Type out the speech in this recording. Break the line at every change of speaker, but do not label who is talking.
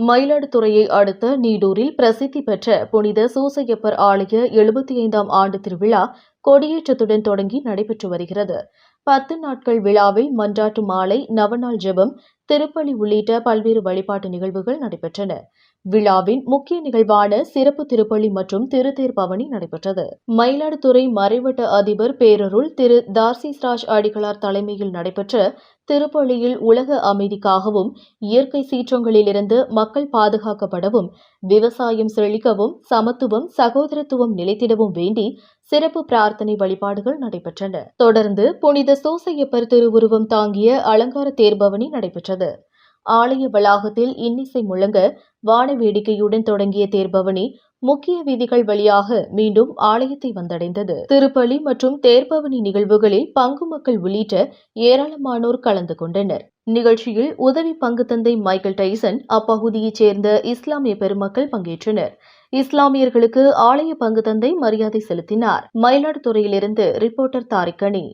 மயிலாடுதுறையை அடுத்த நீடூரில் பிரசித்தி பெற்ற புனித சூசையப்பர் ஆலய 75ஆம் ஆண்டு திருவிழா கொடியேற்றத்துடன் தொடங்கி நடைபெற்று வருகிறது. 10 நாட்கள் விழாவில் மன்றாட்டு மாலை, நவநாள் ஜெபம், திருப்பலி உள்ளிட்ட பல்வேறு வழிபாட்டு நிகழ்வுகள் நடைபெற்றன. விழாவின் முக்கிய நிகழ்வான சிறப்பு திருப்பலி மற்றும் திருத்தேர் பவனி நடைபெற்றது. மயிலாடுதுறை மறைவட்ட அதிபர் பேரருள் திரு தார்சிஸ்ராஜ் அடிகளார் தலைமையில் நடைபெற்ற திருப்பலியில் உலக அமைதிக்காகவும், இயற்கை சீற்றங்களிலிருந்து மக்கள் பாதுகாக்கப்படவும், விவசாயம் செழிக்கவும், சமத்துவம், சகோதரத்துவம் நிலைத்திடவும் வேண்டி சிறப்பு பிரார்த்தனை வழிபாடுகள் நடைபெற்றன. தொடர்ந்து புனித சூசையப்பர் திருவுருவம் தாங்கிய அலங்கார தேர்பவனி நடைபெற்றது. ஆலய வளாகத்தில் இன்னிசை முழங்க வான வேடிக்கையுடன் தொடங்கிய தேர்பவனி முக்கிய வீதிகள் வழியாக மீண்டும் ஆலயத்தை வந்தடைந்தது. திருப்பலி மற்றும் தேர்பவனி நிகழ்வுகளில் பங்கு மக்கள் உள்ளிட்ட ஏராளமானோர் கலந்து கொண்டனர். நிகழ்ச்சியில் உதவி பங்கு தந்தை மைக்கேல் டைசன், அப்பகுதியைச் சேர்ந்த இஸ்லாமிய பெருமக்கள் பங்கேற்றனர். இஸ்லாமியர்களுக்கு ஆலய பங்கு தந்தை மரியாதை செலுத்தினார். மயிலாடுதுறையிலிருந்து ரிப்போர்ட்டர் தாரிக் கனி.